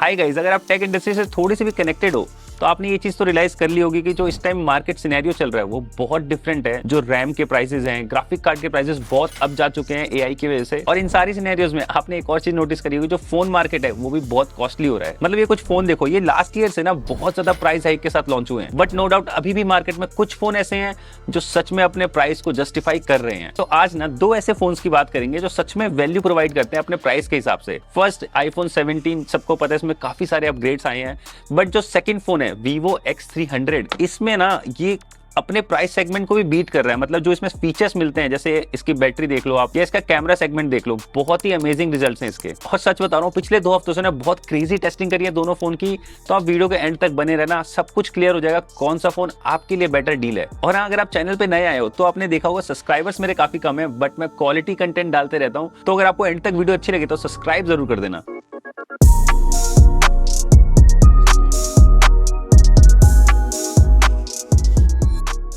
Hi guys, अगर आप tech industry से थोड़ी सी भी कनेक्टेड हो तो आपने ये चीज तो रियलाइज कर ली होगी कि जो इस टाइम मार्केट सिनेरियो चल रहा है वो बहुत डिफरेंट है। जो रैम के प्राइसेस हैं, ग्राफिक कार्ड के प्राइसेस बहुत अब जा चुके हैं एआई की वजह से। और इन सारी सिनेरियोज में आपने एक और चीज नोटिस करी होगी, जो फोन मार्केट है वो भी बहुत कॉस्टली हो रहा है। मतलब ये कुछ फोन देखो, ये लास्ट ईयर से ना बहुत ज्यादा प्राइस हाइक के साथ लॉन्च हुए हैं, बट नो डाउट अभी भी मार्केट में कुछ फोन ऐसे हैं जो सच में अपने प्राइस को जस्टिफाई कर रहे हैं। तो आज ना दो ऐसे फोन्स की बात करेंगे जो सच में वैल्यू प्रोवाइड करते हैं अपने प्राइस के हिसाब से। फर्स्ट आईफोन 17, सबको पता है इसमें काफी सारे अपग्रेड्स आए हैं। बट जो सेकंड फोन है Vivo X300, इसमें ना ये अपने प्राइस सेगमेंट को भी बीट कर रहा है। मतलब जो इसमें फीचर्स मिलते हैं, जैसे इसकी बैटरी देख लो आप या इसका कैमरा सेगमेंट देख लो, बहुत ही अमेजिंग रिजल्ट्स हैं इसके। और सच बता रहा हूँ, पिछले 2 हफ्तों से ना बहुत क्रेजी टेस्टिंग करी है दोनों फोन की। तो आप वीडियो के एंड तक बने रहना, सब कुछ क्लियर हो जाएगा कौन सा फोन आपके लिए बेटर डील है। और हाँ, अगर आप चैनल पे नए आए हो तो आपने देखा होगा सब्सक्राइबर्स मेरे काफी कम है, बट मैं क्वालिटी कंटेंट डालते रहता हूँ। तो अगर आपको एंड तक वीडियो अच्छी लगी तो सब्सक्राइब जरूर कर देना।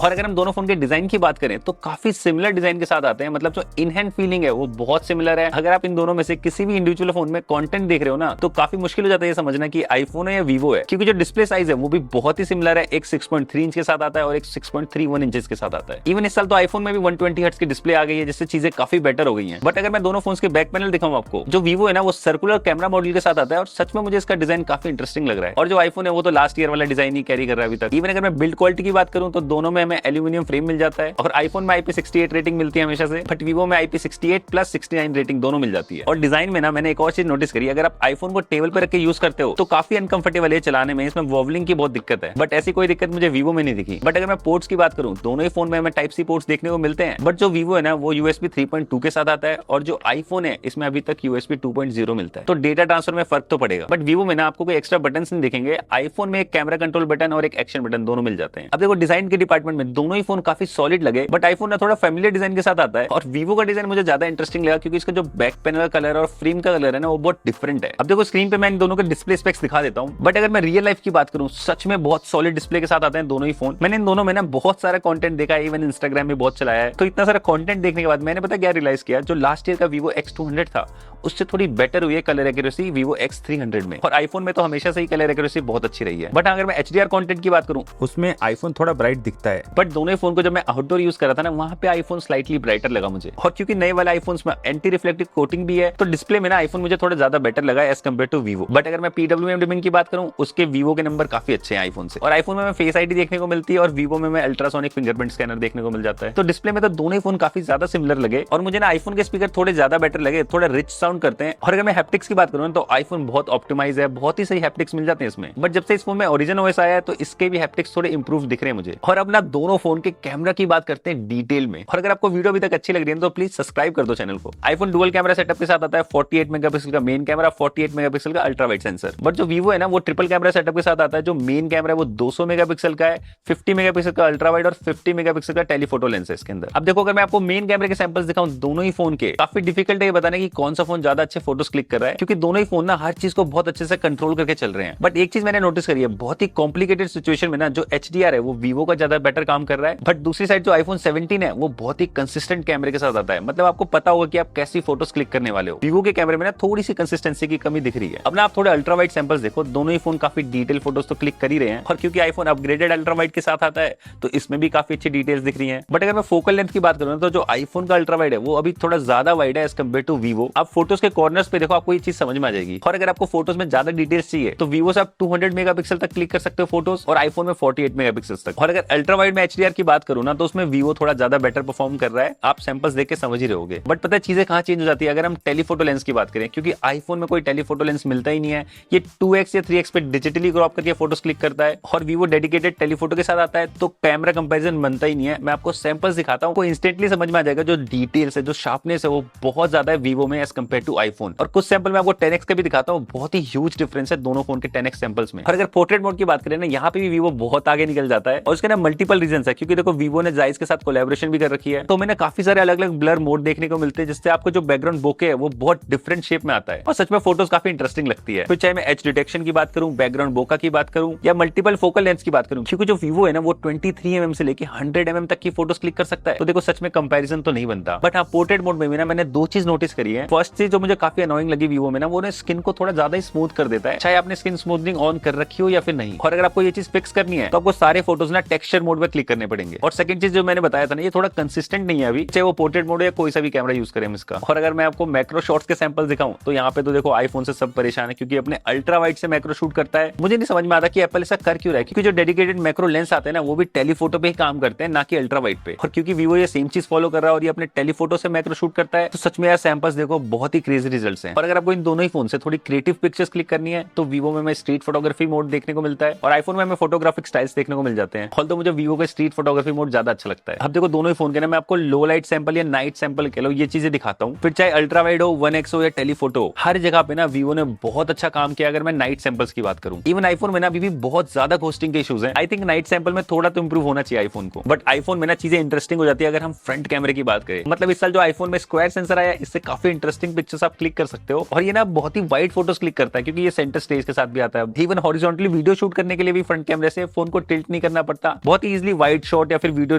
और अगर हम दोनों फोन के डिजाइन की बात करें तो काफी सिमिलर डिजाइन के साथ आते हैं। मतलब जो इन हैंड फीलिंग है वो बहुत सिमिलर है। अगर आप इन दोनों में से किसी भी इंडिविजुअल फोन में कंटेंट देख रहे हो ना, तो काफी मुश्किल हो जाता है ये समझना कि आईफोन है या वीवो है, क्योंकि जो डिस्प्ले साइज है वो भी बहुत ही सिमिलर है। एक 6.3 इंच के साथ आता है और एक 6.31 इंच के साथ आता है। इवन इस साल तो आईफोन में भी 120 हर्ट्ज की डिस्प्ले आ गई है, जिससे चीजें काफी बेटर हो गई है। बट अगर मैं दोनों फोन के बैक पैनल दिखाऊं आपको, जो वीवो है ना वो सर्कुलर कैमरा मॉडल के साथ आता है और सच में मुझे इसका डिजाइन काफी इंटरेस्टिंग लग रहा है। और जो आईफोन है वो तो लास्ट ईयर वाला डिजाइन ही कैरी कर रहा है अभी तक। इवन अगर मैं बिल्ड क्वालिटी की बात करूं तो दोनों में हमें एल्यूमिनियम फ्रेम मिल जाता है और आईफोन में IP68 रेटिंग मिलती है हमेशा से, बट वीवो में IP68+69 रेटिंग दोनों मिल जाती है। और डिजाइन में ना मैंने एक और चीज नोटिस करी, अगर आप आईफोन को टेबल पर रख के यूज करते हो तो काफी अनकंफर्टेबल है चलाने में, इसमें वॉवलिंग की बहुत दिक्कत है। बट ऐसी कोई दिक्कत मुझे वीवो में नहीं दिखी। बट अगर मैं पोर्ट्स की बात करूं, दोनों ही फोन में हमें टाइप सी पोर्ट्स देखने को मिलते हैं, बट जो वीवो है ना वो USB 3.2 के साथ आता है और जो आईफोन है इसमें अभी तक USB 2.0 मिलता है। तो डेटा ट्रांसफर में फर्क तो पड़ेगा, बट वीवो में ना आपको कोई एक्स्ट्रा बटन नहीं दिखेंगे। आईफोन में एक कैमरा कंट्रोल बटन और एक एक्शन बटन दोनों मिल जाते हैं। अब देखो, डिजाइन के डिपार्टमेंट में दोनों ही फोन काफी सॉलिड लगे, बट आईफोन ना थोड़ा फैमिलियर डिजाइन के साथ आता है। और वीवो का डिजाइन मुझे ज्यादा इंटरेस्टिंग लगा, क्योंकि इसका जो बैक पैनल का कलर और फ्रेम का कलर है ना वो बहुत डिफरेंट है। अब देखो, स्क्रीन पे मैं इन दोनों के डिस्प्ले स्पेक्स दिखा देता हूं, बट अगर मैं रियल लाइफ की बात करूं, सच में बहुत सॉलिड डिस्प्ले के साथ आते हैं दोनों ही फोन। मैंने इन दोनों में ना बहुत सारा कंटेंट देखा है, इवन इंस्टाग्राम में बहुत चलाया है। तो इतना सारा कंटेंट देखने के बाद मैंने पता क्या रियलाइज किया, जो लास्ट ईयर का Vivo X200 था उससे थोड़ी बेटर हुई है कलर एक्यूरेसी Vivo X300 में। और आईफोन में तो हमेशा से ही कलर एक्यूरेसी बहुत अच्छी रही है। बट अगर मैं HDR कंटेंट की बात करूं, उसमें आईफोन थोड़ा ब्राइट दिखता है। बट दोनों ही फोन को जब मैं आउटडोर यूज कर रहा था ना, वहां पे आईफोन स्लाइटली ब्राइटर लगा मुझे। और क्योंकि नए वाले आईफोन्स में एंटी रिफ्लेक्टिव कोटिंग भी है, तो डिस्प्ले में ना आईफोन मुझे थोड़ा ज्यादा बेटर लगा as compare to Vivo। But अगर मैं PWM डिमिंग की बात करूं, उसके Vivo के नंबर काफी अच्छे हैं आईफोन से। और आईफोन में फेस आईडी देखने को मिलती है और Vivo में मैं अल्ट्रासोनिक फिंगरप्रिंट स्कैनर देखने को मिल जाता है। तो डिस्प्ले में तो दोनों ही फोन काफी ज्यादा सिमिलर लगे। और मुझे ना आईफोन के स्पीकर थोड़े ज्यादा बेटर लगे, थोड़ा रिच साउंड करते हैं। और अगर मैं हैप्टिक्स की बात करूं तो आईफोन बहुत ऑप्टिमाइज है, बहुत ही सही हैप्टिक्स मिल जाते हैं इसमें। बट जब से इस फोन में ओरिजिन OS आया है तो इसके भी हैप्टिक्स थोड़े इंप्रूव दिख रहे हैं मुझे। और अब ना दोनों फोन के कैमरा की बात करते हैं डिटेल में। और अगर आपको वीडियो अभी तक अच्छी लग रही है तो प्लीज सब्सक्राइब कर दो चैनल को। आईफोन डुअल कैमरा सेटअप के साथ आता है, 48 मेगापिक्सल का मेन कैमरा, 48 मेगापिक्सल का अल्ट्रा वाइड सेंसर। बट जो Vivo है ना वो ट्रिपल कैमरा सेटअप के साथ आता है। जो मेन कैमरा है वो 200 मेगापिक्सल का है, 50 मेगापिक्सल का अल्ट्रा वाइड और 50 मेगापिक्सल का टेलीफोटो लेंस है इसके अंदर। अब देखो, अगर मैं आपको मेन कैमरे के सैंपल्स दिखाऊं दोनों ही फोन के, काफी डिफिकल्ट है ये बताने की कौन सा फोन ज्यादा अच्छे फोटोज क्लिक कर रहा है, क्योंकि दोनों ही फोन ना हर चीज को बहुत अच्छे से कंट्रोल करके चल रहे हैं। बट एक चीज मैंने नोटिस करी है, बहुत ही कॉम्प्लिकेटेड सिचुएशन में ना जो HDR है वो Vivo का ज्यादा बेटर काम कर रहा है। बट दूसरी साइड जो आईफोन 17 है वो बहुत ही कंसिस्टेंट कैमरे के साथ आता है। मतलब आपको पता होगा कि आप कैसी फोटोज क्लिक करने वाले हो। Vivo के कैमरे में ना थोड़ी सी कंसिस्टेंसी की कमी दिख रही है। अब ना आप थोड़े अल्ट्रा वाइड सैंपल्स देखो, दोनों ही फोन काफी डिटेल फोटोज तो क्लिक कर ही रहे हैं। और क्योंकि आईफोन अपग्रेडेड अल्ट्रा वाइड के साथ आता है तो इसमें भी काफी अच्छी डिटेल्स दिख रही है। बट अगर मैं फोकल लेंथ की बात करूँ तो जो आईफोन का अल्ट्रा वाइड है वो अभी थोड़ा ज्यादा वाइड है एज कम्पेयर टू Vivo। आप फोटोज के कॉर्नर्स पे देखो, आपको ये चीज समझ में आ जाएगी। और अगर आपको फोटोज में ज्यादा डिटेल्स चाहिए तो Vivo से आप 200 मेगापिक्सल तक क्लिक कर सकते हो फोटोज, और आईफोन में 48 मेगापिक्सल तक। और अगर अल्ट्रा वाइड में HDR की बात करूँ ना तो उसमें Vivo थोड़ा ज्यादा बेटर परफॉर्म कर रहा है। आप सैंपल्स देख के समझ ही रहोगे। बट पता है चीजें कहाँ चेंज हो जाती है अगर हम टेलीफोटो लेंस की बात करें, क्योंकि आईफोन में कोई टेलीफोटो लेंस मिलता ही नहीं है। ये 2x या 3x पे डिजिटली क्रॉप करके फोटोज क्लिक करता है, और Vivo डेडिकेटेड टेलीफोटो के साथ आता है, तो कैमरा कंपैरिजन बनता ही नहीं है। मैं आपको सैंपल्स दिखाता हूँ, इंस्टेंटली समझ में आ जाएगा जो डिटेल्स है, जो शार्पनेस है वो बहुत ज्यादा है Vivo में एज कम्पेयर टू आईफोन। और कुछ सैंपल मैं आपको 10x के भी दिखाता हूँ, बहुत ही ह्यूज डिफरेंस है दोनों फोन के 10x सैंपल्स में। और अगर पोर्ट्रेट मोड की बात करें ना, यहाँ पे भी Vivo बहुत आगे निकल जाता है और उसके ना मल्टीपल सिंपल रीजन है, क्योंकि देखो वीवो ने जायज के साथ कोलैबोरेशन भी कर रखी है, तो मैंने काफी सारे अलग अलग ब्लर मोड देखने को मिलते हैं, जिससे आपको जो बैकग्राउंड बोके है वो बहुत डिफरेंट शेप में आता है और सच में फोटोज काफी इंटरेस्टिंग लगती है। फिर चाहे मैं एच डिटेक्शन की बात करूं, बैकग्राउंड बोका की बात करूं या मल्टीपल फोकल लेंस की बात करूं, क्योंकि जो वीवो है ना वो 23mm से लेके 100mm तक की फोटोज क्लिक कर सकता है, तो देखो सच में कंपैरिजन तो नहीं बनता। बट हाँ, पोर्ट्रेट मोड में ना मैंने दो चीज नोटिस करी है। फर्स्ट चीज जो मुझे काफी अनोइंग लगी वीवो में ना, वो स्किन को थोड़ा ज्यादा ही स्मूथ कर देता है, चाहे आपने स्किन स्मूथनिंग ऑन कर रखी हो या फिर नहीं। और अगर आपको ये चीज फिक्स करनी है तो आपको सारे फोटोज ना टेक्सचर मोड पे क्लिक करने पड़ेंगे। और सेकंड चीज जो मैंने बताया था ना, ये थोड़ा कंसिस्टेंट नहीं है अभी, चाहे वो पोर्ट्रेट मोड या कोई सा भी कैमरा यूज करें हम इसका। और अगर मैं आपको मैक्रो शॉट्स के सैंपल दिखाऊं तो यहाँ पे तो देखो आईफोन से सब परेशान है, क्योंकि अपने अल्ट्रा वाइड से मैक्रो शूट करता है। मुझे नहीं समझ में आता कि एप्पल ऐसा कर क्यों रहा है, क्योंकि जो डेडिकेटेड मैक्रो लेंस आते हैं ना वो भी टेलीफोटो पे ही काम करते हैं, ना कि अल्ट्रा वाइड पे। और क्योंकि वीवो ये सेम चीज फॉलो कर रहा है और ये अपने टेलीफोटो से मैक्रो शूट करता है, तो सच में यार सैंपल्स देखो बहुत ही क्रेजी रिजल्ट्स हैं। और अगर आपको इन दोनों ही फोन से थोड़ी क्रिएटिव पिक्चर्स क्लिक करनी है तो वीवो में स्ट्रीट फोटोग्राफी मोड देखने को मिलता है और आईफोन में हमें फोटोग्राफिक स्टाइल्स देखने को मिल जाते हैं। तो मुझे वीवो का स्ट्रीट फोटोग्राफी मोड ज्यादा अच्छा लगता है। अब देखो दोनों ही फोन के ना मैं आपको लो लाइट सैंपल या नाइट सैंपल कह लो, ये चीजें दिखाता हूँ। फिर चाहे अल्ट्रा वाइड हो, 1x हो या टेलीफोटो, हर जगह पे ना वीवो ने बहुत अच्छा काम किया। अगर मैं नाइट सैंपल्स की बात करूं, इवन आईफोन में ना अभी भी बहुत ज्यादा घोस्टिंग के इश्यूज हैं। आई थिंक नाइट सैंपल में थोड़ा तो इंप्रूव होना चाहिए आईफोन को, बट आईफोन में ना चीजें इंटरेस्टिंग हो जाती है अगर हम फ्रंट कैमरे की बात करें। मतलब इस साल जो आईफोन में स्क्वायर सेंसर आया, इससे काफी इंटरेस्टिंग पिक्चर्स आप क्लिक कर सकते हो और ये ना बहुत ही वाइड फोटोज क्लिक करता है, क्योंकि ये सेंटर स्टेज के साथ भी आता है। इवन हॉरिजॉन्टली वीडियो शूट करने के लिए भी फ्रंट कैमरे से फोन को टिल्ट नहीं करना पड़ता, बहुत ही इजीली वाइड शॉट या फिर वीडियो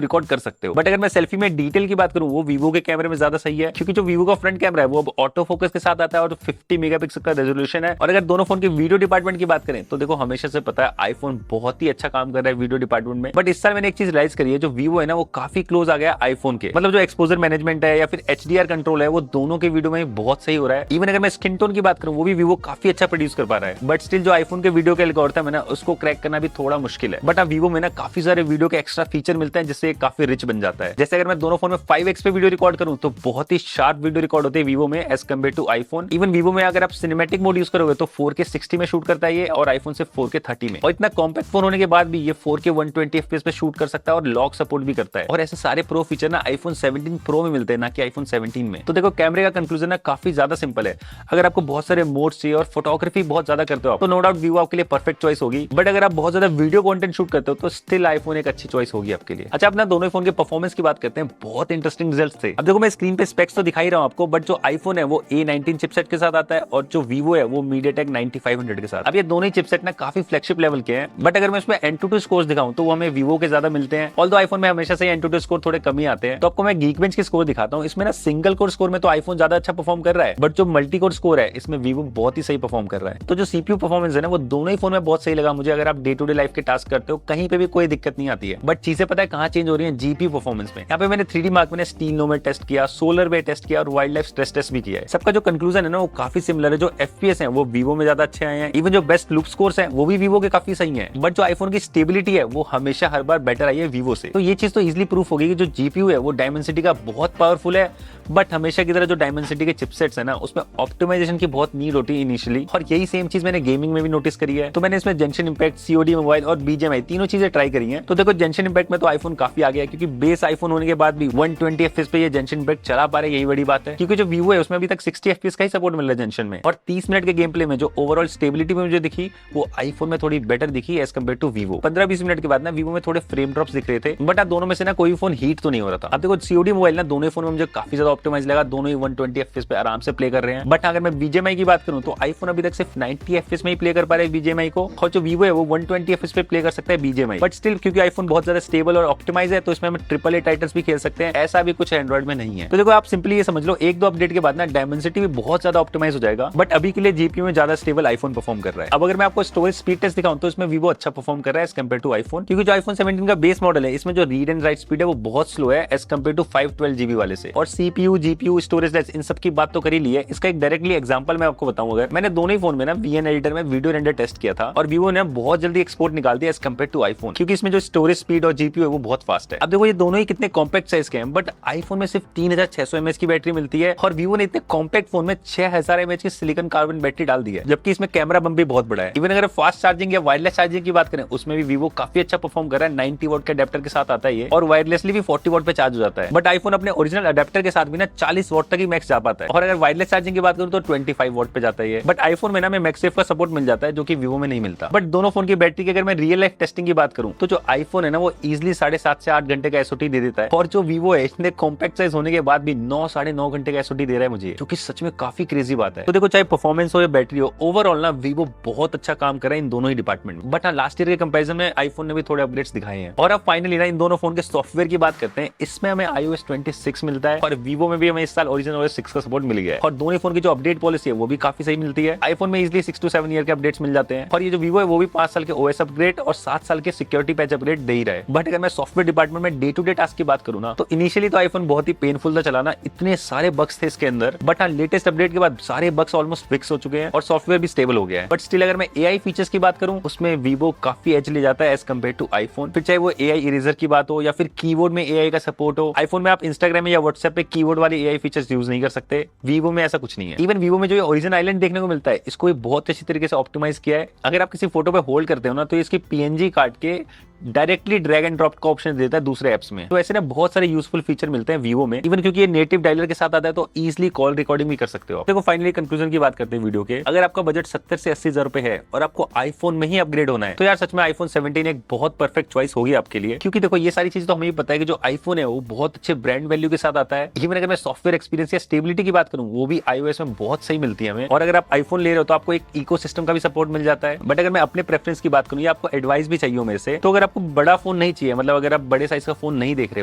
रिकॉर्ड कर सकते हो। बट अगर मैं सेल्फी में डिटेल की बात करूं, वो वीवो के कैमरे में ज्यादा सही है, क्योंकि जो वीवो का फ्रंट कैमरा है वो अब ऑटो फोकस के साथ आता है और 50 मेगापिक्सल का रेजोल्यूशन है। और अगर दोनों फोन के वीडियो डिपार्टमेंट की बात करें तो देखो हमेशा से पता है आईफोन बहुत ही अच्छा काम कर रहा है वीडियो डिपार्टमेंट में। बट इस साल मैंने एक चीज रियलाइज करी है, जो वीवो है ना वो काफी क्लोज आ गया आईफोन के। मतलब जो एक्सपोजर मैनेजमेंट है या फिर HDR कंट्रोल है, वो दोनों के वीडियो में बहुत सही हो रहा है। इवन अगर मैं स्किन टोन की बात करूं, वो भी वीवो काफी अच्छा प्रोड्यूस कर पा रहा है। बट स्टिल जो आईफोन के वीडियो के एल्गोरिथम है ना, उसको क्रैक करना भी थोड़ा मुश्किल है। बट अब वीवो में ना काफी सारे वीडियो के एक्स्ट्रा फीचर मिलते हैं, जिससे काफी रिच बन जाता है। जैसे अगर मैं दोनों फोन में 5x पे वीडियो रिकॉर्ड करूं तो बहुत ही शार्प वीडियो रिकॉर्ड होते हैं वीवो में as compare to iPhone. Even Vivo में अगर आप सिनेमैटिक मोड यूज करोगे तो 4K 60 में शूट करता है ये, और आईफोन से 4K 30 में। और इतना कॉम्पैक्ट फोन होने के बाद भी ये 4K 120 FPS पे शूट कर सकता है और लॉक सपोर्ट भी करता है। और ऐसे सारे प्रो फीचर ना आईफोन 17 प्रो में मिलते हैं, ना कि आईफोन 17 में। तो देखो कैमरे का कंक्लूजन ना काफी ज्यादा सिंपल है। अगर आपको बहुत सारे मोड्स चाहिए और फोटोग्राफी बहुत ज्यादा करते हो तो नो डाउट वीवो आपके लिए परफेक्ट चॉइस होगी। बट अगर आप बहुत ज्यादा वीडियो कंटेंट शूट करते हो तो स्टिल आईफोन एक अच्छी चॉइस होगी आपके लिए। अच्छा, अपना दोनों फोन के परफॉर्मेंस की बात करते हैं, बहुत इंटरेस्टिंग रिजल्ट्स थे। अब देखो मैं स्क्रीन पे स्पेक्स तो दिखाई रहा हूं आपको, बट जो आईफोन है वो A19 चिपसेट के साथ आता है और जो वीवो है वो MediaTek 9500 के साथ। अब ये दोनों ही चिपसेट ना काफी फ्लैगशिप लेवल के हैं। बट अगर मैं इसमें Antutu स्कोर दिखाऊं तो वो हमें वीवो के ज्यादा मिलते हैं। ऑल्दो आईफोन में हमेशा से Antutu स्कोर थोड़े कम ही आते हैं। तो आपको मैं Geekbench के स्कोर दिखाता हूं। इसमें ना सिंगल कोर स्कोर में तो आईफोन ज्यादा अच्छा परफॉर्म कर रहा है, बट जो मल्टी कोर स्कोर है इसमें वीवो बहुत ही सही परफॉर्म कर रहा है। तो जो CPU परफॉर्मेंस है ना वो दोनों ही फोन में बहुत सही लगा मुझे। अगर आप डे टू डे लाइफ के टास्क करते हो कहीं पे भी कोई दिक्कत नहीं आती है। बट चीजें पता है कहां चेंज हो रही है, GPU परफॉर्मेंस में। यहाँ पे मैंने 3D मार्क में स्टील नो में टेस्ट किया, सोलर में टेस्ट किया और वाइल्ड लाइफ स्ट्रेस टेस्ट भी किया है। सबका जो कंक्लूजन है ना वो काफी सिमिलर है। जो FPS है वो वीवो में ज्यादा अच्छे आए हैं। इवन जो बेस्ट लुक स्कोर्स हैं वो भी वीवो के काफी सही हैं। बट जो आईफोन की स्टेबिलिटी है वो हमेशा हर बार बेटर आई है वीवो से। तो ये चीज तो इजीली प्रूफ होगी कि जो GPU है वो डायमेंसिटी का बहुत पावरफुल है। बट हमेशा की तरह जो डायमेंसिटी के चिपसेट्स है ना उसमें ऑप्टिमाइजेशन की बहुत नीड होती है इनिशियली, और यही सेम चीज मैंने गेमिंग में भी नोटिस करी है। तो मैंने इसमें जेंशन इंपैक्ट, COD मोबाइल और BGMI तीनों चीजें ट्राई करी हैं। तो देखो जेंशन इंपैक्ट में तो आईफोन काफी आगे है, क्योंकि बेस आईफोन होने के बाद भी 120 FPS पे ये जेंशन इंपैक्ट चला पा रहे, यही बड़ी बात है। क्योंकि जो वीवो है उसमें अभी तक 60 FPS का ही सपोर्ट मिल रहा है जेंशन में। और 30 मिनट के गेम प्ले में जो ओवरऑल स्टेबिलिटी में मुझे दिखी वो आईफोन में थोड़ी बेटर दिखी as compare to Vivo. 15-20 minute के बाद ना वीवो में थोड़े फ्रेम ड्रॉप्स दिख रहे थे, बट आप दोनों में से ना कोई फोन हीट तो नहीं हो रहा था। अब देखो COD मोबाइल ना दोनों फोन में मुझे काफी ज्यादा ऑप्टिमाइज लगा, दोनों ही 120 FPS पे आराम से प्ले कर रहे हैं। बट अगर मैं BGMI की बात करूं तो आईफोन अभी तक सिर्फ 90 FPS में ही प्ले कर पा रहे हैं BGMI को, और जो वीवो है वो 120 FPS पे प्ले कर सकता है BGMI। बट स्टिल क्योंकि आईफोन बहुत ज्यादा स्टेबल और ऑप्टिमाइज है तो इसमें हम AAA टाइटल्स भी खेल सकते हैं, ऐसा भी कुछ एंड्रॉइड में नहीं है। तो देखो आप सिंपली ये समझ लो, 1-2 अपडेट के बाद ना डायमेंसिटी भी बहुत ज्यादा ऑप्टिमाइज हो जाएगा। बट अभी के लिए GPU में ज्यादा स्टेबल आईफोन परफॉर्म कर रहा है। अब अगर मैं आपको स्टोरेज स्पीड टेस्ट दिखाऊं तो इसमें वीवो अच्छा परफॉर्म कर रहा है एज कम्पेयर टू आईफोन, क्योंकि जो आईफोन 17 का बेस मॉडल है इसमें जो रीड एंड राइट स्पीड है वो बहुत स्लो है एज कम्पेयर टू 512 GB वाले से। और CPU, GPU, storage less in सब की बात तो कर ही ली है। इसका एक डायरेक्टली एग्जांपल मैं आपको बताऊं, अगर मैंने दोनों ही फोन में ना VN एडिटर में वीडियो रेंडर टेस्ट किया था और वीवो ने बहुत जल्दी एक्सपोर्ट निकाल दिया एज कम्पेयर टू आईफोन, क्योंकि इसमें जो स्टोरेज स्पीड और GPU है वो बहुत फास्ट है। अब देखो ये दोनों ही कितने कॉम्पैक्ट साइज के हैं, बट आईफोन में सिर्फ 3600 mAh की बैटरी मिलती है और वीवो ने इतने कॉम्पैक्ट फोन में 6000 mAh की सिलिकॉन कार्बन बैटरी डाल दी है, जबकि इसमें कैमरा बम भी बहुत बड़ा है। इवन अगर फास्ट चार्जिंग या वायरलेस चार्जिंग की बात करें उसमें भी वीवो काफी अच्छा परफॉर्म कर रहा है। 90 वॉट के अडेप्टर के साथ आता है ये, और वायरलेसली भी 40 वॉट पे चार्ज हो जाता है। बट आईफोन अपने ओरिजिनल अडेप्टर के साथ भी ना 40 वॉट तक ही मैक्स जा पाता है, और अगर वायरलेस चार्जिंग की बात करूं तो 25 वॉट पे जाता है। बट आईफोन में ना मैक्सेफ का सपोर्ट मिल जाता है जो कि वीवो में नहीं मिलता। बट दोनों फोन की बैटरी की अगर मैं रियल लाइफ टेस्टिंग की बात करूं तो जो आईफोन है ना वो इजिली 7.5 से 8 घंटे का एसओटी दे देता है। और जो वीवो है इतने कॉम्पैक्ट साइज होने के बाद भी 9-9.5 घंटे का एसओटी दे रहा है मुझे, जो कि सच में काफी क्रेजी बात है। तो देखो चाहे परफॉर्मेंस हो या बैटरी हो, ओवरऑल ना वीवो बहुत अच्छा काम कर रहा है इन दोनों ही डिपार्टमेंट में। बट हाँ, लास्ट ईयर के कंपैरिजन में आईफोन ने भी थोड़े अपडेट्स दिखाए हैं। और अब फाइनली ना इन दोनों फोन के सॉफ्टवेयर की बात करते हैं। इसमें हमें iOS 26 मिलता है और वीवो में भी हमें इस साल ओरिजिनल OS 6 का सपोर्ट मिल गया है। और दोनों फोन की जो अपडेट पॉलिसी है वो भी काफी सही मिलती है। आईफोन में इजिली 6 to 7 ईयर के अपडेट्स मिल जाते हैं और ये जो वीवो है वो भी 5 साल के OS अपग्रेड और 7 साल के सिक्योरिटी पैच अपग्रेड दे ही रहा है। बट अगर मैं सॉफ्टवेयर डिपार्टमेंट में डे टू डे टास्क की बात करूँ ना, तो इनिशियली तो आईफोन बहुत ही पेनफुल था चलाना, इतने सारे बग्स थे इसके अंदर। बट हाँ, लेटेस्ट अपडेट के बाद सारे बग्स ऑलमोस्ट फिक्स हो चुके हैं और सॉफ्टवेयर भी स्टेबल हो गया है। बट स्टिल अगर मैं AI फीचर्स की बात करूं, उसमें वीवो काफी एज ले जाता है एज कम्पेयर टू आईफोन। फिर चाहे वो AI इरेजर की बात हो या फिर कीबोर्ड में AI का सपोर्ट हो। आईफोन में आप इंस्टाग्राम या व्हाट्सएप पे कीबोर्ड वाले AI फीचर्स यूज नहीं कर सकते, वीवो में ऐसा कुछ नहीं है। इवन वीवो में जो ओरिजिन आइलैंड देखने को मिलता है, इसको भी बहुत अच्छी तरीके से ऑप्टिमाइज किया है। अगर आप किसी फोटो पे होल्ड करते हो ना, तो इसकी PNG काट के डायरेक्टली ड्रैग एंड ड्रॉप का ऑप्शन देता है दूसरे एप्स में। तो ऐसे ना बहुत सारे यूजफुल फीचर मिलते हैं वीवो में। इवन क्योंकि ये नेटिव डायलर के साथ आता है, तो इजीली कॉल रिकॉर्डिंग भी कर सकते हो। देखो फाइनली कंक्लूजन की बात करते हैं वीडियो के। अगर आपका बजट 70 से 80 हजार रुपए है और आपको आईफोन में ही अपग्रेड होना है, तो यार सच में आईफोन 17 एक बहुत परफेक्ट चॉइस होगी आपके लिए। क्योंकि देखो ये सारी चीज तो हमें भी पता है कि जो आईफोन है वो बहुत अच्छे ब्रांड वैल्यू के साथ आता है। इवन अगर मैं सॉफ्टवेयर एक्सपीरियंस या स्टेबिलिटी की बात करूं, वो भी iOS में बहुत सही मिलती है हमें। और अगर आप आईफोन ले रहे हो तो आपको एक इकोसिस्टम का भी सपोर्ट मिल जाता है। बट अगर मैं अपने प्रेफरेंस की बात करूं या आपको एडवाइस भी चाहिए मेरे से, तो अगर आपको बड़ा फोन नहीं चाहिए, मतलब अगर आप बड़े साइज का फोन नहीं देख रहे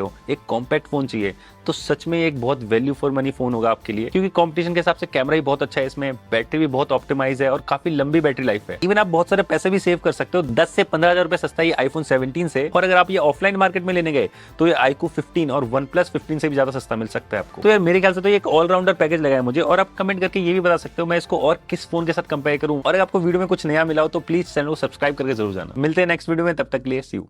हो, एक कॉम्पैक्ट फोन चाहिए, तो सच में एक बहुत वैल्यू फॉर मनी फोन होगा आपके लिए। क्योंकि कंपटीशन के हिसाब से कैमरा ही बहुत अच्छा है इसमें, बैटरी भी बहुत ऑप्टिमाइज है और काफी लंबी बैटरी लाइफ है। इवन आप बहुत सारे पैसे भी सेव कर सकते हो, 10 से 15 हजार रुपए सस्ता है आईफोन 17 से। और अगर आप ये ऑफलाइन मार्केट में लेने गए तो ये iQOO 15 और OnePlus 15 से भी ज्यादा सस्ता मिल सकता है आपको। तो यार मेरे ख्याल से तो ये एक ऑलराउंडर पैकेज लगा है मुझे। और आप कमेंट करके ये भी बता सकते हो मैं इसको और किस फोन के साथ कंपेयर करूं। और अगर आपको वीडियो में कुछ नया मिला हो तो प्लीज चैनल को सब्सक्राइब करके जरूर जाना। मिलते हैं नेक्स्ट वीडियो में, तब तक के लिए सी यू।